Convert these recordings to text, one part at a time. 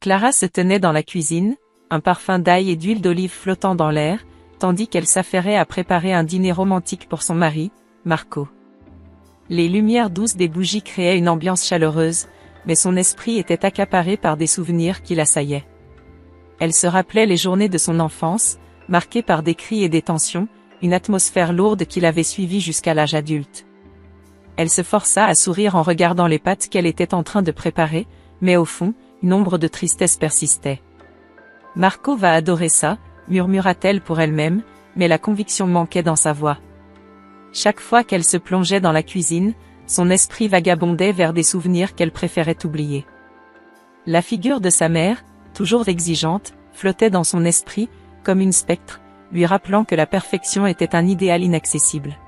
Clara se tenait dans la cuisine, un parfum d'ail et d'huile d'olive flottant dans l'air, tandis qu'elle s'affairait à préparer un dîner romantique pour son mari, Marco. Les lumières douces des bougies créaient une ambiance chaleureuse, mais son esprit était accaparé par des souvenirs qui l'assaillaient. Elle se rappelait les journées de son enfance, marquées par des cris et des tensions, une atmosphère lourde qui l'avait suivie jusqu'à l'âge adulte. Elle se força à sourire en regardant les pâtes qu'elle était en train de préparer, mais au fond, une ombre de tristesse persistait. « Marco va adorer ça », murmura-t-elle pour elle-même, mais la conviction manquait dans sa voix. Chaque fois qu'elle se plongeait dans la cuisine, son esprit vagabondait vers des souvenirs qu'elle préférait oublier. La figure de sa mère, toujours exigeante, flottait dans son esprit, comme une spectre, lui rappelant que la perfection était un idéal inaccessible.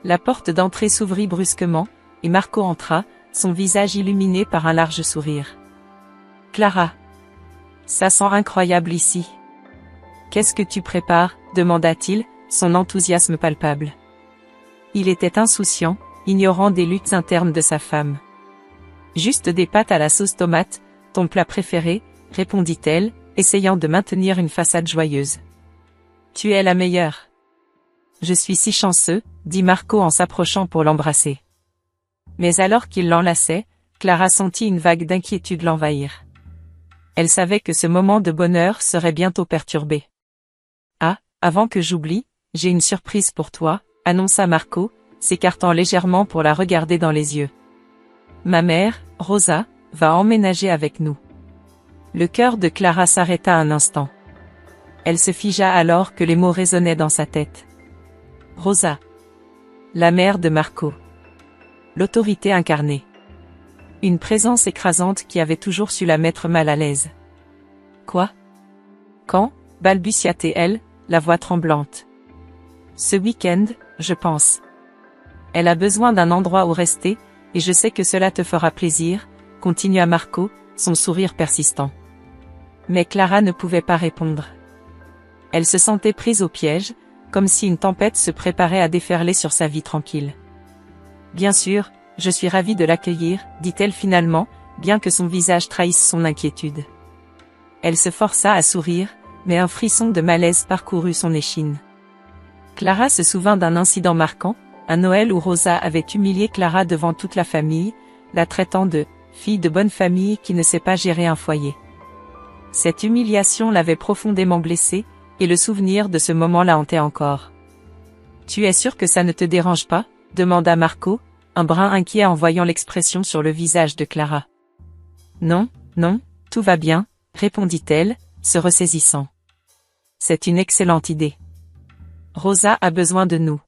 La porte d'entrée s'ouvrit brusquement, et Marco entra, son visage illuminé par un large sourire. « Clara. Ça sent incroyable ici. »« Qu'est-ce que tu prépares ?» demanda-t-il, son enthousiasme palpable. Il était insouciant, ignorant des luttes internes de sa femme. « Juste des pâtes à la sauce tomate, ton plat préféré ?» répondit-elle, essayant de maintenir une façade joyeuse. « Tu es la meilleure. »« Je suis si chanceux, » dit Marco en s'approchant pour l'embrasser. Mais alors qu'il l'enlaçait, Clara sentit une vague d'inquiétude l'envahir. Elle savait que ce moment de bonheur serait bientôt perturbé. « Ah, avant que j'oublie, j'ai une surprise pour toi, » annonça Marco, s'écartant légèrement pour la regarder dans les yeux. « Ma mère, Rosa, va emménager avec nous. » Le cœur de Clara s'arrêta un instant. Elle se figea alors que les mots résonnaient dans sa tête. Rosa. La mère de Marco. L'autorité incarnée. Une présence écrasante qui avait toujours su la mettre mal à l'aise. Quoi? Quand? Balbutia-t-elle, la voix tremblante. Ce week-end, je pense. Elle a besoin d'un endroit où rester, et je sais que cela te fera plaisir, continua Marco, son sourire persistant. Mais Clara ne pouvait pas répondre. Elle se sentait prise au piège, comme si une tempête se préparait à déferler sur sa vie tranquille. Bien sûr, je suis ravie de l'accueillir, dit-elle finalement, bien que son visage trahisse son inquiétude. Elle se força à sourire, mais un frisson de malaise parcourut son échine. Clara se souvint d'un incident marquant, un Noël où Rosa avait humilié Clara devant toute la famille, la traitant de « fille de bonne famille qui ne sait pas gérer un foyer ». Cette humiliation l'avait profondément blessée, et le souvenir de ce moment la hantait encore. « Tu es sûr que ça ne te dérange pas ?» demanda Marco, un brin inquiet en voyant l'expression sur le visage de Clara. « Non, non, tout va bien, » répondit-elle, se ressaisissant. « C'est une excellente idée. Rosa a besoin de nous. »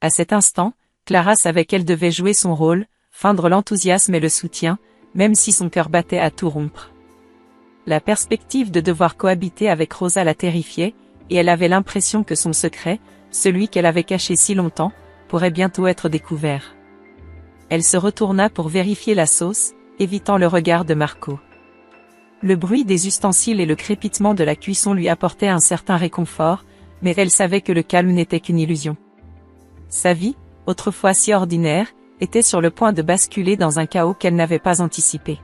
À cet instant, Clara savait qu'elle devait jouer son rôle, feindre l'enthousiasme et le soutien, même si son cœur battait à tout rompre. La perspective de devoir cohabiter avec Rosa la terrifiait, et elle avait l'impression que son secret, celui qu'elle avait caché si longtemps, pourrait bientôt être découvert. Elle se retourna pour vérifier la sauce, évitant le regard de Marco. Le bruit des ustensiles et le crépitement de la cuisson lui apportaient un certain réconfort, mais elle savait que le calme n'était qu'une illusion. Sa vie, autrefois si ordinaire, était sur le point de basculer dans un chaos qu'elle n'avait pas anticipé.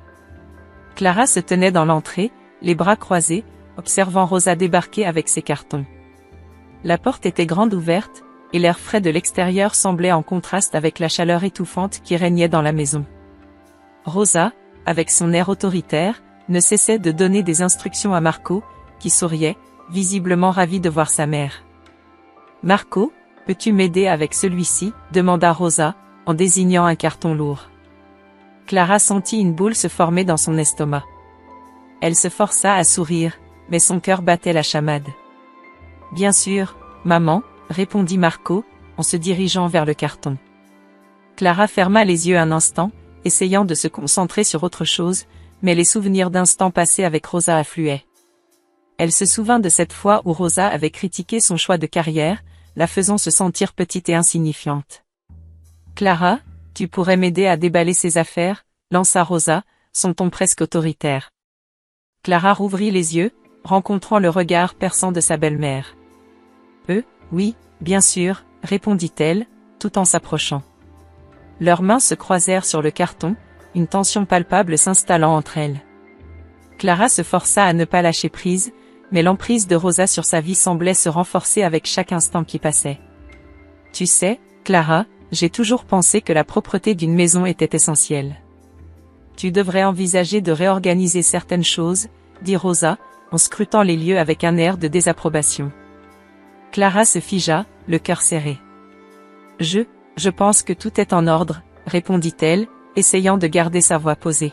Clara se tenait dans l'entrée, les bras croisés, observant Rosa débarquer avec ses cartons. La porte était grande ouverte, et l'air frais de l'extérieur semblait en contraste avec la chaleur étouffante qui régnait dans la maison. Rosa, avec son air autoritaire, ne cessait de donner des instructions à Marco, qui souriait, visiblement ravi de voir sa mère. « Marco, peux-tu m'aider avec celui-ci » demanda Rosa, en désignant un carton lourd. Clara sentit une boule se former dans son estomac. Elle se força à sourire, mais son cœur battait la chamade. « Bien sûr, maman » répondit Marco, en se dirigeant vers le carton. Clara ferma les yeux un instant, essayant de se concentrer sur autre chose, mais les souvenirs d'instants passés avec Rosa affluaient. Elle se souvint de cette fois où Rosa avait critiqué son choix de carrière, la faisant se sentir petite et insignifiante. « Clara, tu pourrais m'aider à déballer ses affaires » lança Rosa, son ton presque autoritaire. Clara rouvrit les yeux, rencontrant le regard perçant de sa belle-mère. « Oui, bien sûr » répondit-elle, tout en s'approchant. Leurs mains se croisèrent sur le carton, une tension palpable s'installant entre elles. Clara se força à ne pas lâcher prise, mais l'emprise de Rosa sur sa vie semblait se renforcer avec chaque instant qui passait. Tu sais, Clara, j'ai toujours pensé que la propreté d'une maison était essentielle. Tu devrais envisager de réorganiser certaines choses, dit Rosa, en scrutant les lieux avec un air de désapprobation. Clara se figea, le cœur serré. Je pense que tout est en ordre, répondit-elle, essayant de garder sa voix posée.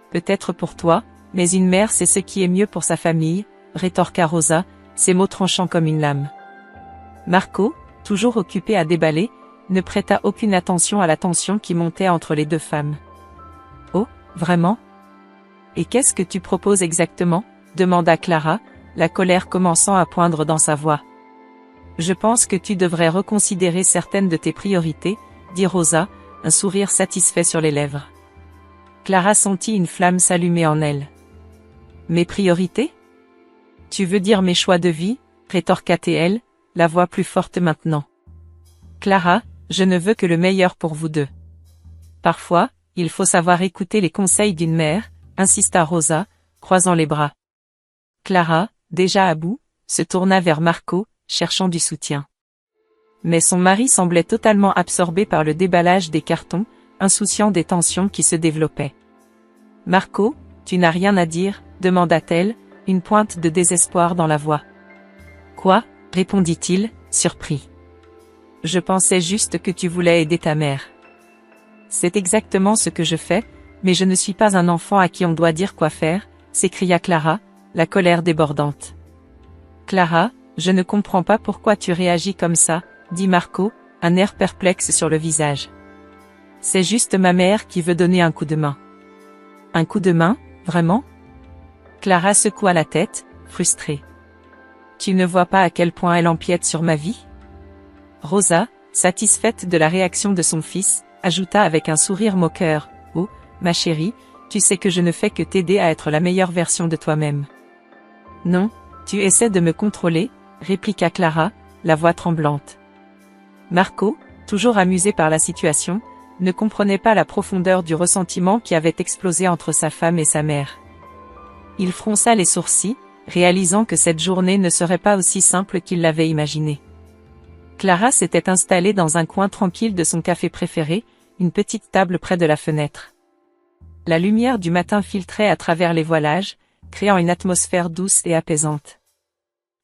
Peut-être pour toi, mais une mère sait ce qui est mieux pour sa famille, rétorqua Rosa, ses mots tranchants comme une lame. Marco, toujours occupé à déballer, ne prêta aucune attention à la tension qui montait entre les deux femmes. Oh, vraiment? Et qu'est-ce que tu proposes exactement? Demanda Clara, la colère commençant à poindre dans sa voix. Je pense que tu devrais reconsidérer certaines de tes priorités, dit Rosa, un sourire satisfait sur les lèvres. Clara sentit une flamme s'allumer en elle. Mes priorités? Tu veux dire mes choix de vie? Rétorqua-t-elle, la voix plus forte maintenant. Clara, je ne veux que le meilleur pour vous deux. Parfois, il faut savoir écouter les conseils d'une mère, insista Rosa, croisant les bras. Clara, déjà à bout, se tourna vers Marco, cherchant du soutien. Mais son mari semblait totalement absorbé par le déballage des cartons, insouciant des tensions qui se développaient. Marco, tu n'as rien à dire, demanda-t-elle, une pointe de désespoir dans la voix. Quoi? Répondit-il, surpris. Je pensais juste que tu voulais aider ta mère. C'est exactement ce que je fais, mais je ne suis pas un enfant à qui on doit dire quoi faire, s'écria Clara, la colère débordante. Clara, je ne comprends pas pourquoi tu réagis comme ça, dit Marco, un air perplexe sur le visage. C'est juste ma mère qui veut donner un coup de main. Un coup de main, vraiment? Clara secoua la tête, frustrée. Tu ne vois pas à quel point elle empiète sur ma vie? Rosa, satisfaite de la réaction de son fils, ajouta avec un sourire moqueur, « Oh, ma chérie, tu sais que je ne fais que t'aider à être la meilleure version de toi-même. » Non, tu essaies de me contrôler, répliqua Clara, la voix tremblante. Marco, toujours amusé par la situation, ne comprenait pas la profondeur du ressentiment qui avait explosé entre sa femme et sa mère. Il fronça les sourcils, réalisant que cette journée ne serait pas aussi simple qu'il l'avait imaginé. Clara s'était installée dans un coin tranquille de son café préféré, une petite table près de la fenêtre. La lumière du matin filtrait à travers les voilages, créant une atmosphère douce et apaisante.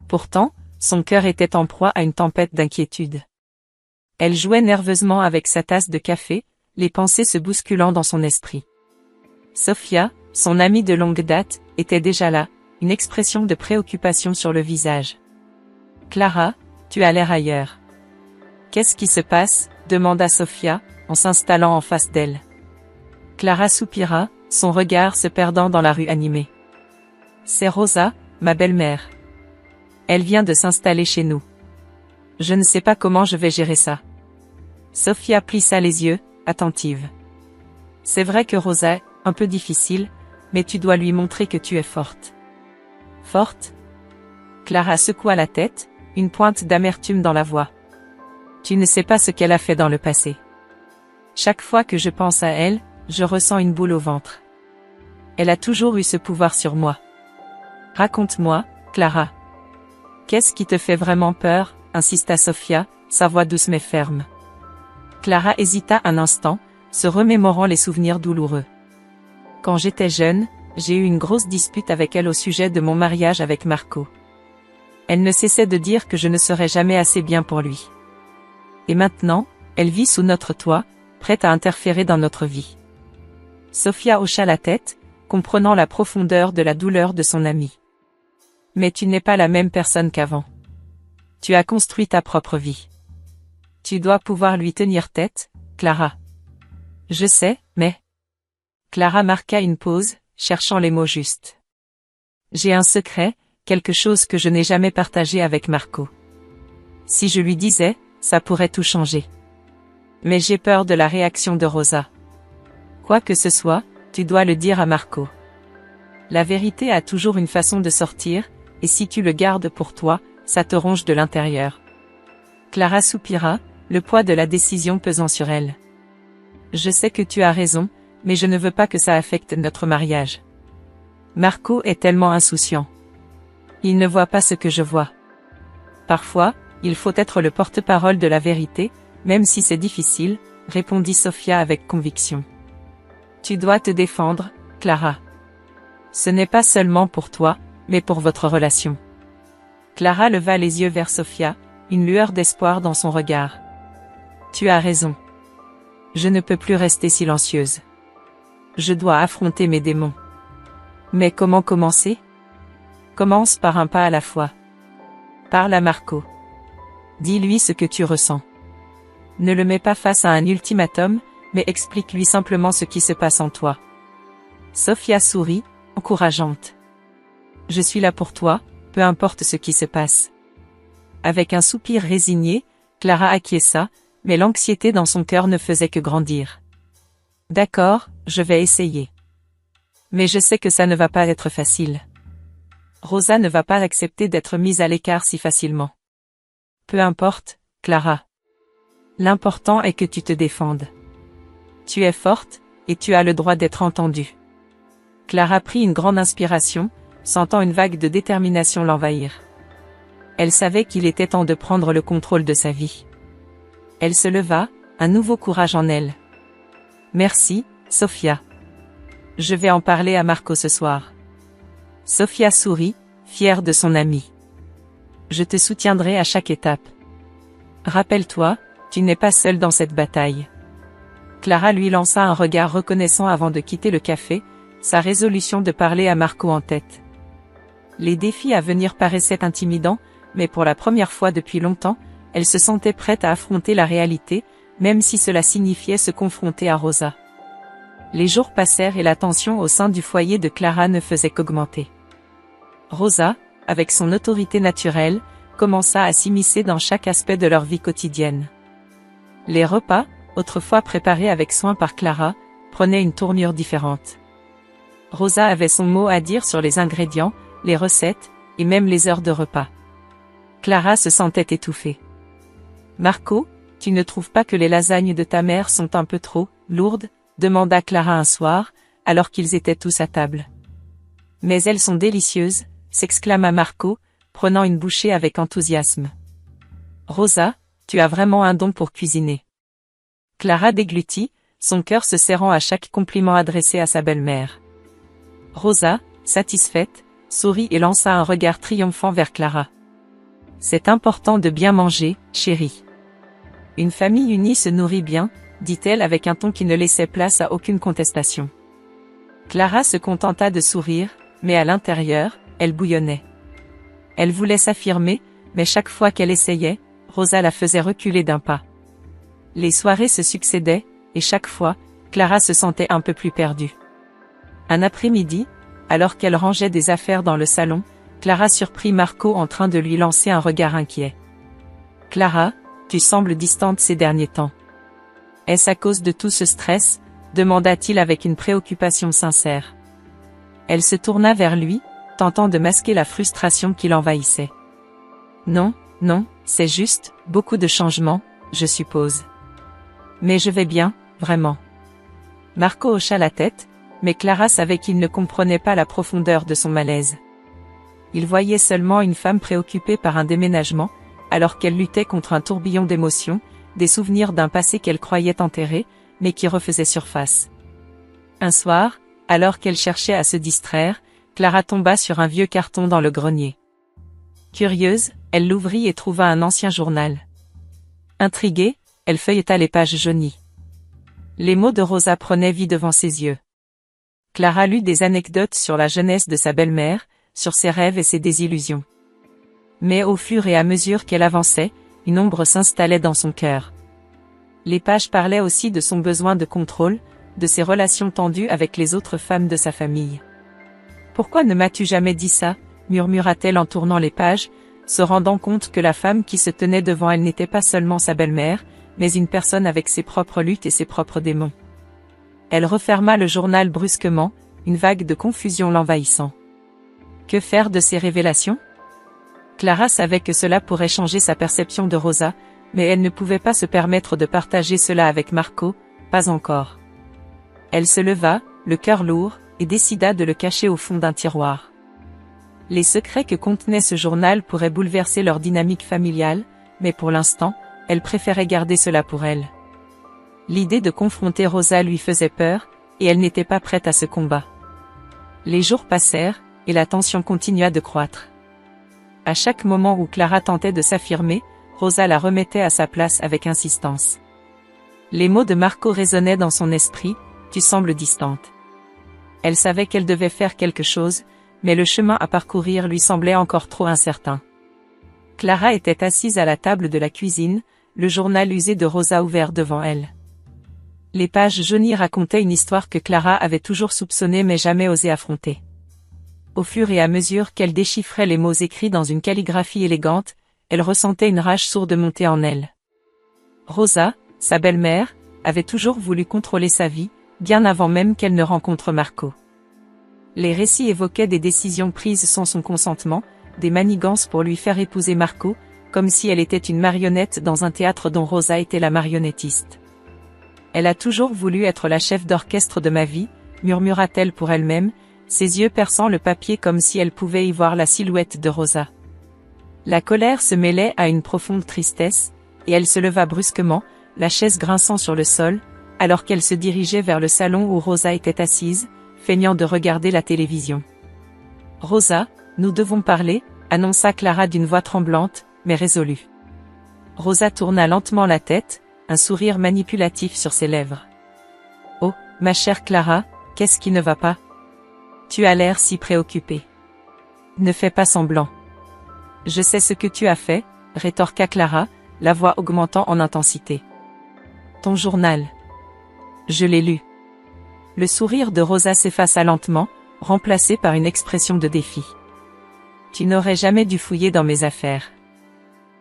Pourtant, son cœur était en proie à une tempête d'inquiétude. Elle jouait nerveusement avec sa tasse de café, les pensées se bousculant dans son esprit. Sofia, son amie de longue date, était déjà là, une expression de préoccupation sur le visage. « Clara, tu as l'air ailleurs. »« Qu'est-ce qui se passe ?» demanda Sofia, en s'installant en face d'elle. Clara soupira, son regard se perdant dans la rue animée. « C'est Rosa, ma belle-mère. Elle vient de s'installer chez nous. Je ne sais pas comment je vais gérer ça. » Sofia plissa les yeux, attentive. « C'est vrai que Rosa est un peu difficile, mais tu dois lui montrer que tu es forte. » Forte? Clara secoua la tête, une pointe d'amertume dans la voix. Tu ne sais pas ce qu'elle a fait dans le passé. Chaque fois que je pense à elle, je ressens une boule au ventre. Elle a toujours eu ce pouvoir sur moi. Raconte-moi, Clara. Qu'est-ce qui te fait vraiment peur? Insista Sofia, sa voix douce mais ferme. Clara hésita un instant, se remémorant les souvenirs douloureux. Quand j'étais jeune, j'ai eu une grosse dispute avec elle au sujet de mon mariage avec Marco. Elle ne cessait de dire que je ne serais jamais assez bien pour lui. Et maintenant, elle vit sous notre toit, prête à interférer dans notre vie. Sofia hocha la tête, comprenant la profondeur de la douleur de son amie. Mais tu n'es pas la même personne qu'avant. Tu as construit ta propre vie. Tu dois pouvoir lui tenir tête, Clara. Je sais, mais... Clara marqua une pause, cherchant les mots justes. J'ai un secret, quelque chose que je n'ai jamais partagé avec Marco. Si je lui disais, ça pourrait tout changer. Mais j'ai peur de la réaction de Rosa. Quoi que ce soit, tu dois le dire à Marco. La vérité a toujours une façon de sortir, et si tu le gardes pour toi, ça te ronge de l'intérieur. Clara soupira, le poids de la décision pesant sur elle. Je sais que tu as raison, mais je ne veux pas que ça affecte notre mariage. Marco est tellement insouciant. Il ne voit pas ce que je vois. Parfois, il faut être le porte-parole de la vérité, même si c'est difficile, répondit Sofia avec conviction. Tu dois te défendre, Clara. Ce n'est pas seulement pour toi, mais pour votre relation. Clara leva les yeux vers Sofia, une lueur d'espoir dans son regard. Tu as raison. Je ne peux plus rester silencieuse. Je dois affronter mes démons. Mais comment commencer? Commence par un pas à la fois. Parle à Marco. Dis-lui ce que tu ressens. Ne le mets pas face à un ultimatum, mais explique-lui simplement ce qui se passe en toi. Sofia sourit, encourageante. Je suis là pour toi, peu importe ce qui se passe. Avec un soupir résigné, Clara acquiesça, mais l'anxiété dans son cœur ne faisait que grandir. D'accord, je vais essayer. Mais je sais que ça ne va pas être facile. Rosa ne va pas accepter d'être mise à l'écart si facilement. Peu importe, Clara. L'important est que tu te défendes. Tu es forte, et tu as le droit d'être entendue. Clara prit une grande inspiration, sentant une vague de détermination l'envahir. Elle savait qu'il était temps de prendre le contrôle de sa vie. Elle se leva, un nouveau courage en elle. Merci, Sofia. Je vais en parler à Marco ce soir. Sofia sourit, fière de son amie. Je te soutiendrai à chaque étape. Rappelle-toi, tu n'es pas seule dans cette bataille. Clara lui lança un regard reconnaissant avant de quitter le café, sa résolution de parler à Marco en tête. Les défis à venir paraissaient intimidants, mais pour la première fois depuis longtemps, elle se sentait prête à affronter la réalité, même si cela signifiait se confronter à Rosa. Les jours passèrent et la tension au sein du foyer de Clara ne faisait qu'augmenter. Rosa, avec son autorité naturelle, commença à s'immiscer dans chaque aspect de leur vie quotidienne. Les repas, autrefois préparés avec soin par Clara, prenaient une tournure différente. Rosa avait son mot à dire sur les ingrédients, les recettes, et même les heures de repas. Clara se sentait étouffée. Marco, tu ne trouves pas que les lasagnes de ta mère sont un peu trop lourdes? Demanda Clara un soir, alors qu'ils étaient tous à table. Mais elles sont délicieuses, s'exclama Marco, prenant une bouchée avec enthousiasme. Rosa, tu as vraiment un don pour cuisiner. Clara déglutit, son cœur se serrant à chaque compliment adressé à sa belle-mère. Rosa, satisfaite, sourit et lança un regard triomphant vers Clara. C'est important de bien manger, chérie. Une famille unie se nourrit bien, dit-elle avec un ton qui ne laissait place à aucune contestation. Clara se contenta de sourire, mais à l'intérieur, elle bouillonnait. Elle voulait s'affirmer, mais chaque fois qu'elle essayait, Rosa la faisait reculer d'un pas. Les soirées se succédaient, et chaque fois, Clara se sentait un peu plus perdue. Un après-midi, alors qu'elle rangeait des affaires dans le salon, Clara surprit Marco en train de lui lancer un regard inquiet. « Clara, tu sembles distante ces derniers temps. Est-ce à cause de tout ce stress ?» demanda-t-il avec une préoccupation sincère. Elle se tourna vers lui, tentant de masquer la frustration qui l'envahissait. « Non, non, c'est juste, beaucoup de changements, je suppose. Mais je vais bien, vraiment. » Marco hocha la tête, mais Clara savait qu'il ne comprenait pas la profondeur de son malaise. Il voyait seulement une femme préoccupée par un déménagement, alors qu'elle luttait contre un tourbillon d'émotions, des souvenirs d'un passé qu'elle croyait enterré, mais qui refaisait surface. Un soir, alors qu'elle cherchait à se distraire, Clara tomba sur un vieux carton dans le grenier. Curieuse, elle l'ouvrit et trouva un ancien journal. Intriguée, elle feuilleta les pages jaunies. Les mots de Rosa prenaient vie devant ses yeux. Clara lut des anecdotes sur la jeunesse de sa belle-mère, sur ses rêves et ses désillusions. Mais au fur et à mesure qu'elle avançait, une ombre s'installait dans son cœur. Les pages parlaient aussi de son besoin de contrôle, de ses relations tendues avec les autres femmes de sa famille. « Pourquoi ne m'as-tu jamais dit ça ?» murmura-t-elle en tournant les pages, se rendant compte que la femme qui se tenait devant elle n'était pas seulement sa belle-mère, mais une personne avec ses propres luttes et ses propres démons. Elle referma le journal brusquement, une vague de confusion l'envahissant. Que faire de ces révélations? Clara savait que cela pourrait changer sa perception de Rosa, mais elle ne pouvait pas se permettre de partager cela avec Marco, pas encore. Elle se leva, le cœur lourd, et décida de le cacher au fond d'un tiroir. Les secrets que contenait ce journal pourraient bouleverser leur dynamique familiale, mais pour l'instant, elle préférait garder cela pour elle. L'idée de confronter Rosa lui faisait peur, et elle n'était pas prête à ce combat. Les jours passèrent, et la tension continua de croître. À chaque moment où Clara tentait de s'affirmer, Rosa la remettait à sa place avec insistance. Les mots de Marco résonnaient dans son esprit, « Tu sembles distante ». Elle savait qu'elle devait faire quelque chose, mais le chemin à parcourir lui semblait encore trop incertain. Clara était assise à la table de la cuisine, le journal usé de Rosa ouvert devant elle. Les pages jaunies racontaient une histoire que Clara avait toujours soupçonnée mais jamais osé affronter. Au fur et à mesure qu'elle déchiffrait les mots écrits dans une calligraphie élégante, elle ressentait une rage sourde monter en elle. Rosa, sa belle-mère, avait toujours voulu contrôler sa vie, bien avant même qu'elle ne rencontre Marco. Les récits évoquaient des décisions prises sans son consentement, des manigances pour lui faire épouser Marco, comme si elle était une marionnette dans un théâtre dont Rosa était la marionnettiste. Elle a toujours voulu être la chef d'orchestre de ma vie, murmura-t-elle pour elle-même, ses yeux perçant le papier comme si elle pouvait y voir la silhouette de Rosa. La colère se mêlait à une profonde tristesse, et elle se leva brusquement, la chaise grinçant sur le sol, alors qu'elle se dirigeait vers le salon où Rosa était assise, feignant de regarder la télévision. « Rosa, nous devons parler », annonça Clara d'une voix tremblante, mais résolue. Rosa tourna lentement la tête, un sourire manipulatif sur ses lèvres. « Oh, ma chère Clara, qu'est-ce qui ne va pas ? Tu as l'air si préoccupée. Ne fais pas semblant. »« Je sais ce que tu as fait, » rétorqua Clara, la voix augmentant en intensité. « Ton journal. Je l'ai lu. » Le sourire de Rosa s'effaça lentement, remplacé par une expression de défi. « Tu n'aurais jamais dû fouiller dans mes affaires.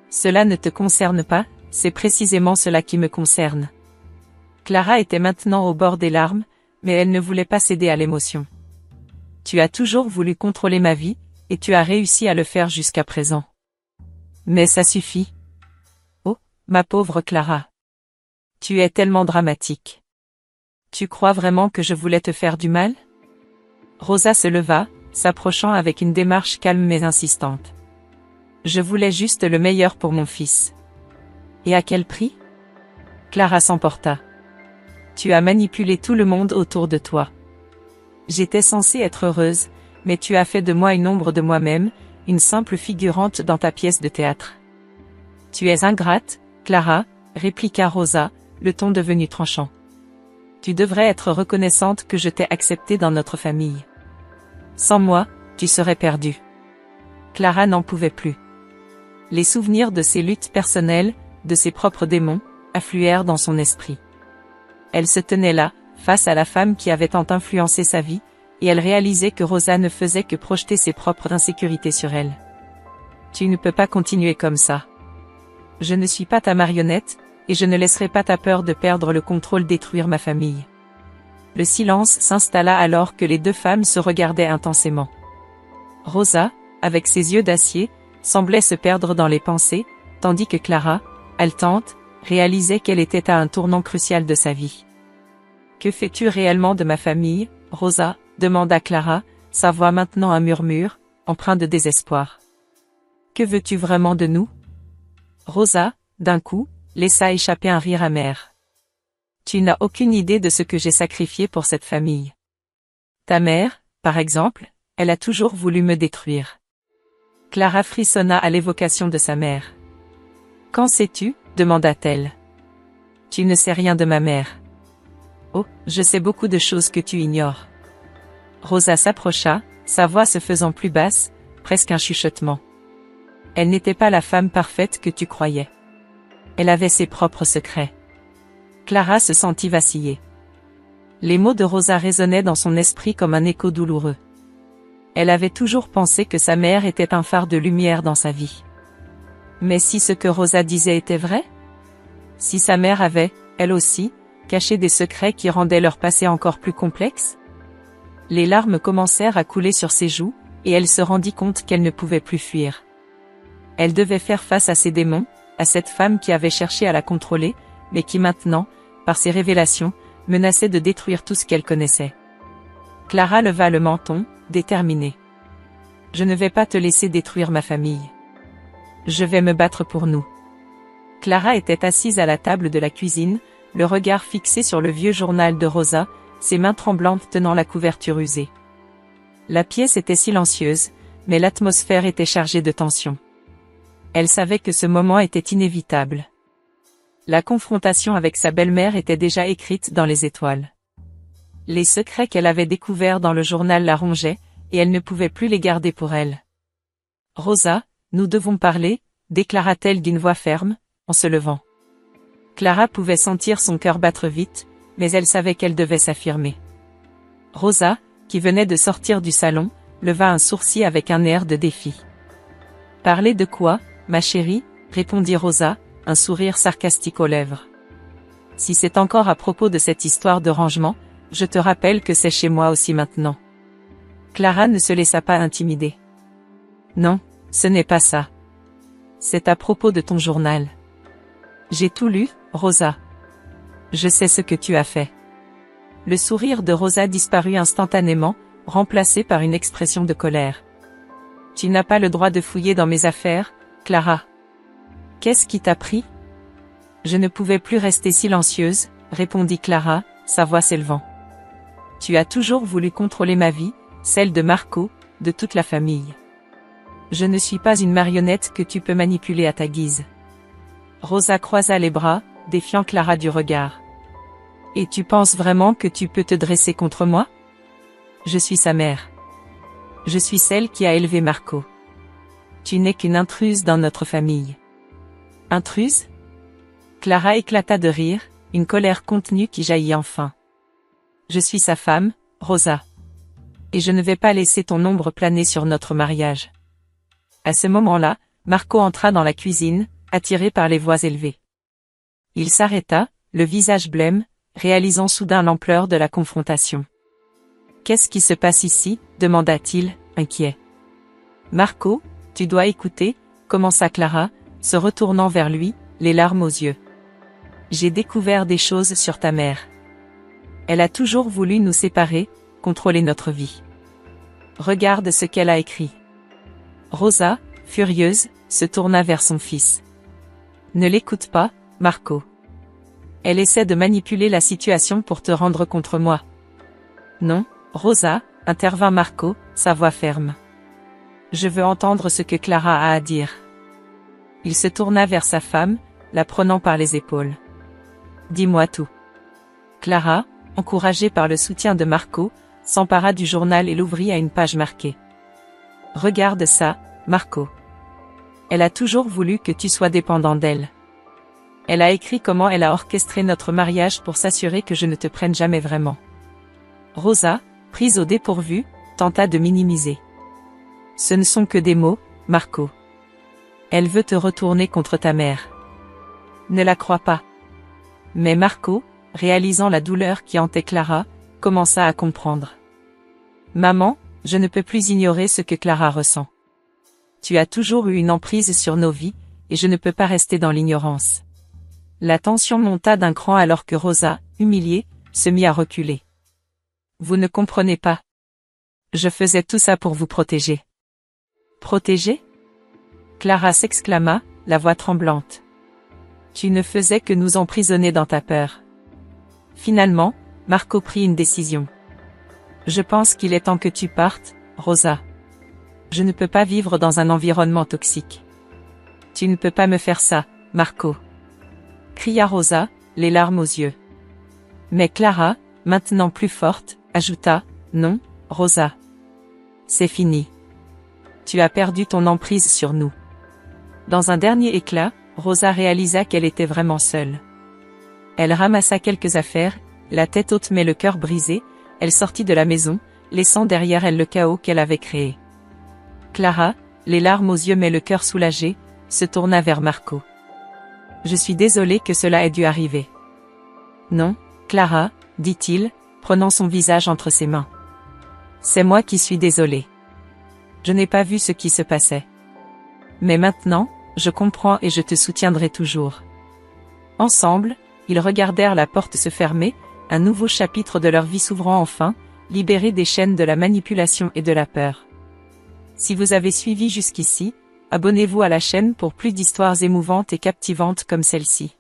Cela ne te concerne pas, c'est précisément cela qui me concerne. » Clara était maintenant au bord des larmes, mais elle ne voulait pas céder à l'émotion. « Tu as toujours voulu contrôler ma vie, et tu as réussi à le faire jusqu'à présent. Mais ça suffit. Oh, ma pauvre Clara. Tu es tellement dramatique. Tu crois vraiment que je voulais te faire du mal ? » Rosa se leva, s'approchant avec une démarche calme mais insistante. « Je voulais juste le meilleur pour mon fils. » « Et à quel prix ? » Clara s'emporta. « Tu as manipulé tout le monde autour de toi. J'étais censée être heureuse, mais tu as fait de moi une ombre de moi-même, une simple figurante dans ta pièce de théâtre. »« Tu es ingrate, Clara, » répliqua Rosa, le ton devenu tranchant. « Tu devrais être reconnaissante que je t'ai acceptée dans notre famille. Sans moi, tu serais perdue. » Clara n'en pouvait plus. Les souvenirs de ses luttes personnelles, de ses propres démons, affluèrent dans son esprit. Elle se tenait là, face à la femme qui avait tant influencé sa vie, et elle réalisait que Rosa ne faisait que projeter ses propres insécurités sur elle. « Tu ne peux pas continuer comme ça. Je ne suis pas ta marionnette, et je ne laisserai pas ta peur de perdre le contrôle détruire ma famille. » Le silence s'installa alors que les deux femmes se regardaient intensément. Rosa, avec ses yeux d'acier, semblait se perdre dans les pensées, tandis que Clara, haletante, réalisait qu'elle était à un tournant crucial de sa vie. « Que fais-tu réellement de ma famille, Rosa ?» demanda Clara, sa voix maintenant un murmure, empreint de désespoir. « Que veux-tu vraiment de nous ?» Rosa, d'un coup, laissa échapper un rire amer. « Tu n'as aucune idée de ce que j'ai sacrifié pour cette famille. Ta mère, par exemple, elle a toujours voulu me détruire. » Clara frissonna à l'évocation de sa mère. « Qu'en sais-tu ?» demanda-t-elle. « Tu ne sais rien de ma mère. »« Oh, je sais beaucoup de choses que tu ignores. » Rosa s'approcha, sa voix se faisant plus basse, presque un chuchotement. Elle n'était pas la femme parfaite que tu croyais. Elle avait ses propres secrets. Clara se sentit vaciller. Les mots de Rosa résonnaient dans son esprit comme un écho douloureux. Elle avait toujours pensé que sa mère était un phare de lumière dans sa vie. Mais si ce que Rosa disait était vrai ? Si sa mère avait, elle aussi, caché des secrets qui rendaient leur passé encore plus complexe ? Les larmes commencèrent à couler sur ses joues, et elle se rendit compte qu'elle ne pouvait plus fuir. Elle devait faire face à ses démons, à cette femme qui avait cherché à la contrôler, mais qui maintenant, par ses révélations, menaçait de détruire tout ce qu'elle connaissait. Clara leva le menton, déterminée. Je ne vais pas te laisser détruire ma famille. Je vais me battre pour nous. Clara était assise à la table de la cuisine, le regard fixé sur le vieux journal de Rosa, ses mains tremblantes tenant la couverture usée. La pièce était silencieuse, mais l'atmosphère était chargée de tension. Elle savait que ce moment était inévitable. La confrontation avec sa belle-mère était déjà écrite dans les étoiles. Les secrets qu'elle avait découverts dans le journal la rongeaient, et elle ne pouvait plus les garder pour elle. « Rosa, nous devons parler », déclara-t-elle d'une voix ferme, en se levant. Clara pouvait sentir son cœur battre vite, mais elle savait qu'elle devait s'affirmer. Rosa, qui venait de sortir du salon, leva un sourcil avec un air de défi. « Parler de quoi, ma chérie ?» répondit Rosa, un sourire sarcastique aux lèvres. « Si c'est encore à propos de cette histoire de rangement, je te rappelle que c'est chez moi aussi maintenant. » Clara ne se laissa pas intimider. « Non, ce n'est pas ça. C'est à propos de ton journal. J'ai tout lu, Rosa. Je sais ce que tu as fait. » Le sourire de Rosa disparut instantanément, remplacé par une expression de colère. « Tu n'as pas le droit de fouiller dans mes affaires, Clara. Qu'est-ce qui t'a pris ? » Je ne pouvais plus rester silencieuse, répondit Clara, sa voix s'élevant. « Tu as toujours voulu contrôler ma vie, celle de Marco, de toute la famille. Je ne suis pas une marionnette que tu peux manipuler à ta guise. » Rosa croisa les bras, défiant Clara du regard. « Et tu penses vraiment que tu peux te dresser contre moi ? Je suis sa mère. Je suis celle qui a élevé Marco. Tu n'es qu'une intruse dans notre famille. » « Intruse ?» Clara éclata de rire, une colère contenue qui jaillit enfin. « Je suis sa femme, Rosa. Et je ne vais pas laisser ton ombre planer sur notre mariage. » À ce moment-là, Marco entra dans la cuisine, attiré par les voix élevées. Il s'arrêta, le visage blême, réalisant soudain l'ampleur de la confrontation. « Qu'est-ce qui se passe ici ? » demanda-t-il, inquiet. « Marco, tu dois écouter, » commença Clara, se retournant vers lui, les larmes aux yeux. « J'ai découvert des choses sur ta mère. Elle a toujours voulu nous séparer, contrôler notre vie. Regarde ce qu'elle a écrit. » Rosa, furieuse, se tourna vers son fils. « Ne l'écoute pas, Marco. Elle essaie de manipuler la situation pour te rendre contre moi. »« Non, Rosa, » intervint Marco, sa voix ferme. « Je veux entendre ce que Clara a à dire. » Il se tourna vers sa femme, la prenant par les épaules. « Dis-moi tout. » Clara, encouragée par le soutien de Marco, s'empara du journal et l'ouvrit à une page marquée. « Regarde ça, Marco. Elle a toujours voulu que tu sois dépendant d'elle. Elle a écrit comment elle a orchestré notre mariage pour s'assurer que je ne te prenne jamais vraiment. » Rosa, prise au dépourvu, tenta de minimiser. « Ce ne sont que des mots, Marco. Elle veut te retourner contre ta mère. Ne la crois pas. » Mais Marco, réalisant la douleur qui hantait Clara, commença à comprendre. « Maman, je ne peux plus ignorer ce que Clara ressent. Tu as toujours eu une emprise sur nos vies, et je ne peux pas rester dans l'ignorance. » La tension monta d'un cran alors que Rosa, humiliée, se mit à reculer. « Vous ne comprenez pas. Je faisais tout ça pour vous protéger. »« Protéger ?» Clara s'exclama, la voix tremblante. « Tu ne faisais que nous emprisonner dans ta peur. » Finalement, Marco prit une décision. « Je pense qu'il est temps que tu partes, Rosa. Je ne peux pas vivre dans un environnement toxique. »« Tu ne peux pas me faire ça, Marco. » cria Rosa, les larmes aux yeux. Mais Clara, maintenant plus forte, ajouta, « Non, Rosa. C'est fini. Tu as perdu ton emprise sur nous. » Dans un dernier éclat, Rosa réalisa qu'elle était vraiment seule. Elle ramassa quelques affaires, la tête haute mais le cœur brisé, elle sortit de la maison, laissant derrière elle le chaos qu'elle avait créé. Clara, les larmes aux yeux mais le cœur soulagé, se tourna vers Marco. « Je suis désolée que cela ait dû arriver. »« Non, Clara, » dit-il, prenant son visage entre ses mains. « C'est moi qui suis désolée. Je n'ai pas vu ce qui se passait. Mais maintenant, je comprends et je te soutiendrai toujours. » Ensemble, ils regardèrent la porte se fermer, un nouveau chapitre de leur vie s'ouvrant enfin, libérée des chaînes de la manipulation et de la peur. Si vous avez suivi jusqu'ici, abonnez-vous à la chaîne pour plus d'histoires émouvantes et captivantes comme celle-ci.